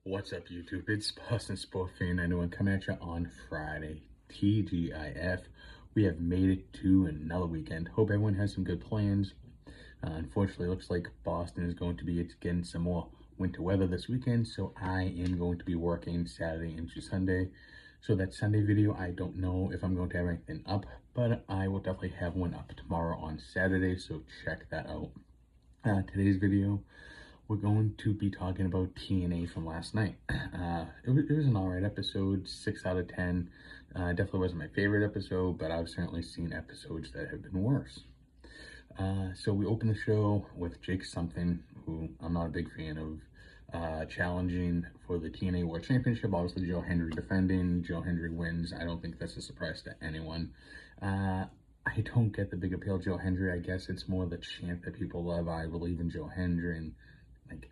What's up, YouTube? It's Boston Sport Fan. I know I'm coming at you on Friday. TGIF. We have made it to another weekend. Hope everyone has some good plans. Unfortunately, it looks like Boston is going to be getting some more winter weather this weekend, so I am going to be working Saturday into Sunday. So that Sunday video, I don't know if I'm going to have anything up, but I will definitely have one up tomorrow on Saturday, so check that out. Today's video, we're going to be talking about TNA from last night. It was an alright episode, 6 out of 10. Definitely wasn't my favorite episode, but I've certainly seen episodes that have been worse. So we open the show with Jake Something, who I'm not a big fan of, challenging for the TNA World Championship. Obviously, Joe Hendry defending. Joe Hendry wins. I don't think that's a surprise to anyone. I don't get the big appeal of Joe Hendry. I guess it's more the chant that people love. I believe in Joe Hendry, and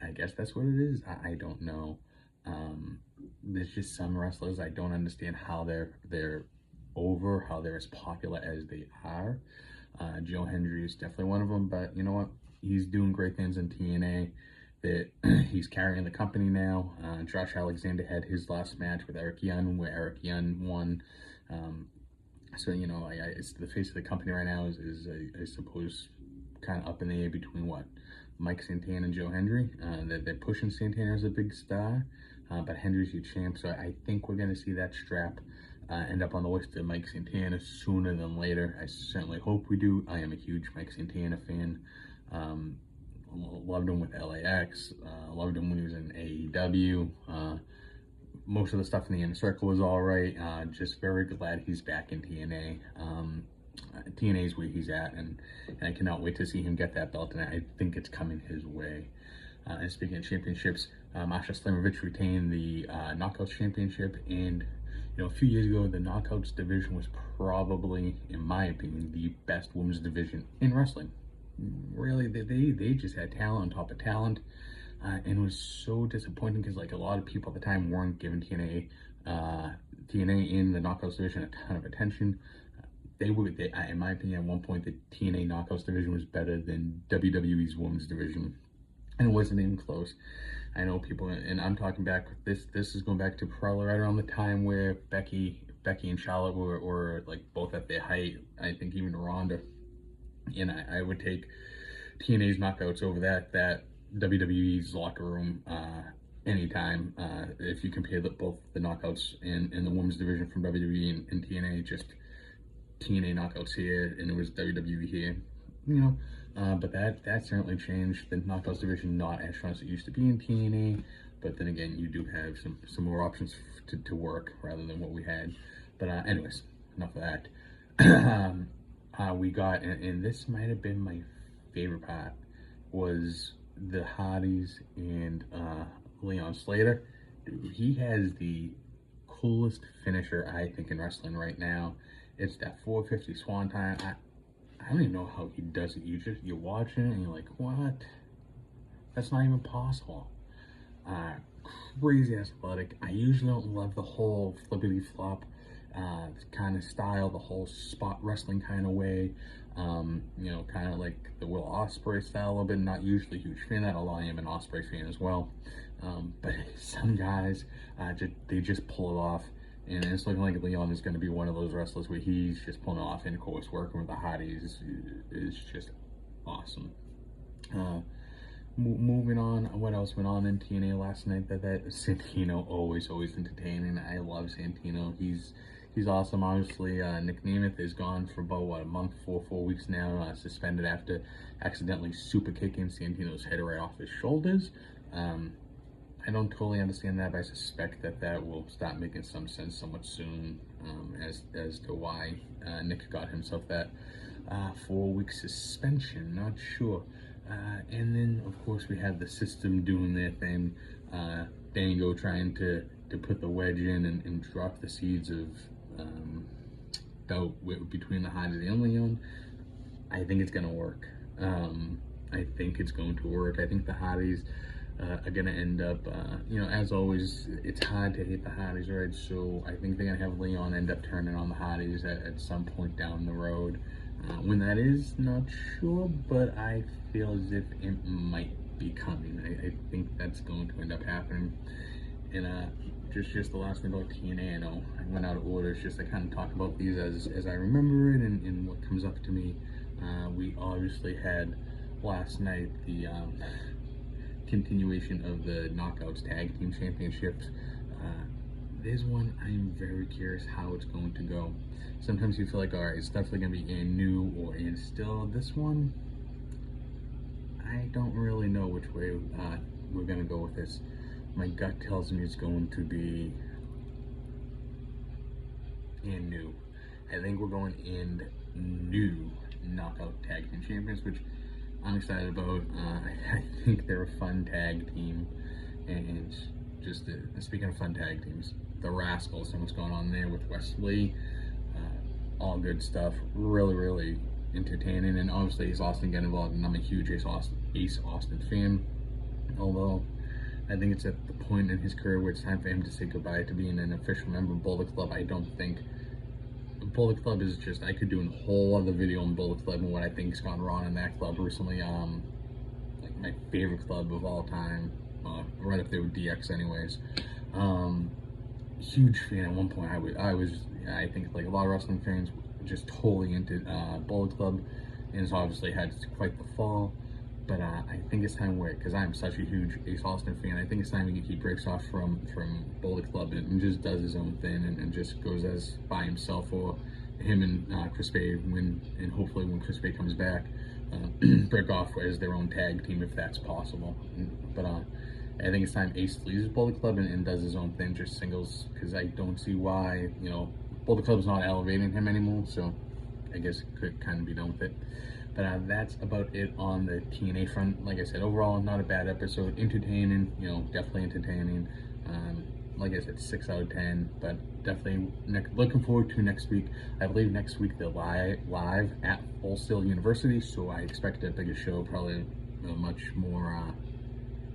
I guess that's what it is. I don't know. There's just some wrestlers I don't understand how they're over, how they're as popular as they are. Joe Hendry is definitely one of them, but you know what? He's doing great things in TNA. That he's carrying the company now. Josh Alexander had his last match with Eric Young, where Eric Young won. So, you know, it's the face of the company right now is I suppose, kind of up in the air between what? Mike Santana and Joe Hendry. They're pushing Santana as a big star, but Hendry's your champ, so I think we're going to see that strap end up on the list of Mike Santana sooner than later. I certainly hope we do. I am a huge Mike Santana fan. Loved him with LAX. Loved him when he was in AEW. Most of the stuff in the Inner Circle was all right. Just very glad he's back in TNA. TNA is where he's at, and I cannot wait to see him get that belt, and I think it's coming his way. And speaking of championships, Masha Slamovich retained the Knockouts Championship, and you know, a few years ago, the Knockouts division was probably, in my opinion, the best women's division in wrestling. Really, they just had talent on top of talent. And it was so disappointing because, like, a lot of people at the time weren't giving TNA in the Knockouts division a ton of attention. In my opinion, at one point, the TNA Knockouts division was better than WWE's women's division, and it wasn't even close. I know people, and I'm talking back. This is going back to probably right around the time where Becky and Charlotte were like both at their height. I think even Ronda, and I would take TNA's Knockouts over that WWE's locker room anytime. If you compare both the Knockouts and the women's division from WWE and TNA, just TNA Knockouts here and it was WWE here, you know. But that certainly changed. The Knockouts division not as strong as it used to be in TNA, but then again, you do have some more options to work rather than what we had. But anyways, enough of that. We got, and this might have been my favorite part, was the Hardys and Leon Slater. Dude, he has the coolest finisher, I think, in wrestling right now. It's that 450 Swanton. I don't even know how he does it. You're watching it and you're like, what? That's not even possible. Crazy athletic. I usually don't love the whole flippity flop kind of style, the whole spot wrestling kind of way. You know, kind of like the Will Ospreay style a little bit. Not usually a huge fan of that, although I am an Ospreay fan as well. But some guys, they just pull it off. And it's looking like Leon is going to be one of those wrestlers where he's just pulling it off. And of course, working with the Hotties is just awesome. Moving on, what else went on in TNA last night? That Santino, always entertaining. I love Santino. He's awesome. Obviously, Nick Nemeth is gone for about a month, four weeks now, suspended after accidentally super kicking Santino's head right off his shoulders. I don't totally understand that, but I suspect that will start making some sense somewhat soon, as to why Nick got himself that 4-week suspension. Not sure. And then, of course, we had the system doing their thing. Dango trying to put the wedge in and drop the seeds of doubt between the Hotties and Leon. I think it's going to work. I think it's going to work. I think the Hotties are going to end up, you know, as always, it's hard to hate the Hotties, right? So I think they're going to have Leon end up turning on the Hotties at some point down the road. When that is, not sure, but I feel as if it might be coming. I think that's going to end up happening. And just the last thing about TNA, I know I went out of order. It's just I kind of talk about these as I remember it and what comes up to me. We obviously had last night the continuation of the Knockouts Tag Team Championships. There's one I'm very curious how it's going to go. Sometimes you feel like, all right, it's definitely going to be in new or in still. This one, I don't really know which way we're going to go with this. My gut tells me it's going to be in new. I think we're going in new Knockout Tag Team Champions, which I'm excited about. I think they're a fun tag team, and just speaking of fun tag teams, the Rascals and what's going on there with Wesley, all good stuff. Really entertaining, and obviously Ace Austin getting involved, and I'm a huge Ace Austin fan. Although I think it's at the point in his career where it's time for him to say goodbye to being an official member of Bullet Club. I don't think Bullet Club is just, I could do a whole other video on Bullet Club and what I think's gone wrong in that club recently. Like my favorite club of all time, right up there with DX anyways. Huge fan. At one point I think like a lot of wrestling fans just totally into Bullet Club, and it's obviously had quite the fall. But I think it's time where, because I'm such a huge Ace Austin fan, I think it's time he breaks off from Bullet Club and just does his own thing and just goes as by himself, or him and Chris Bay, and hopefully when Chris Bay comes back, break off as their own tag team if that's possible. But I think it's time Ace leaves Bullet Club and does his own thing, just singles, because I don't see why, Bullet Club's not elevating him anymore, so I guess it could kind of be done with it. But that's about it on the TNA front. Like I said, overall, not a bad episode. Entertaining, definitely entertaining. Like I said, 6 out of 10. But definitely looking forward to next week. I believe next week they're live at Full Sail University, so I expect a bigger show, probably a much more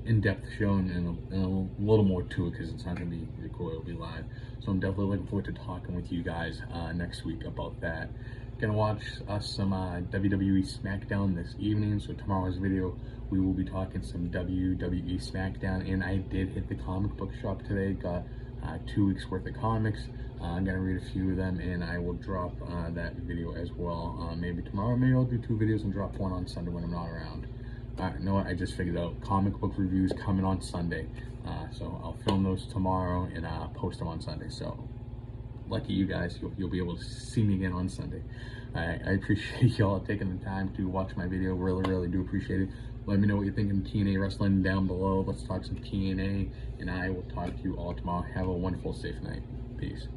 in-depth show and a little more to it, because it's not going to be recorded, it'll be live. So I'm definitely looking forward to talking with you guys next week about that. Gonna watch some WWE SmackDown this evening, so tomorrow's video we will be talking some WWE SmackDown, and I did hit the comic book shop today, got 2 weeks worth of comics. I'm gonna read a few of them, and I will drop that video as well, maybe tomorrow. Maybe I'll do 2 videos and drop one on Sunday when I'm not around. You know what, I just figured out, comic book reviews coming on Sunday, so I'll film those tomorrow and post them on Sunday. So lucky you guys, you'll be able to see me again on Sunday. I appreciate y'all taking the time to watch my video. Really do appreciate it. Let me know what you think of TNA wrestling down below. Let's talk some TNA, and I will talk to you all tomorrow. Have a wonderful, safe night. Peace.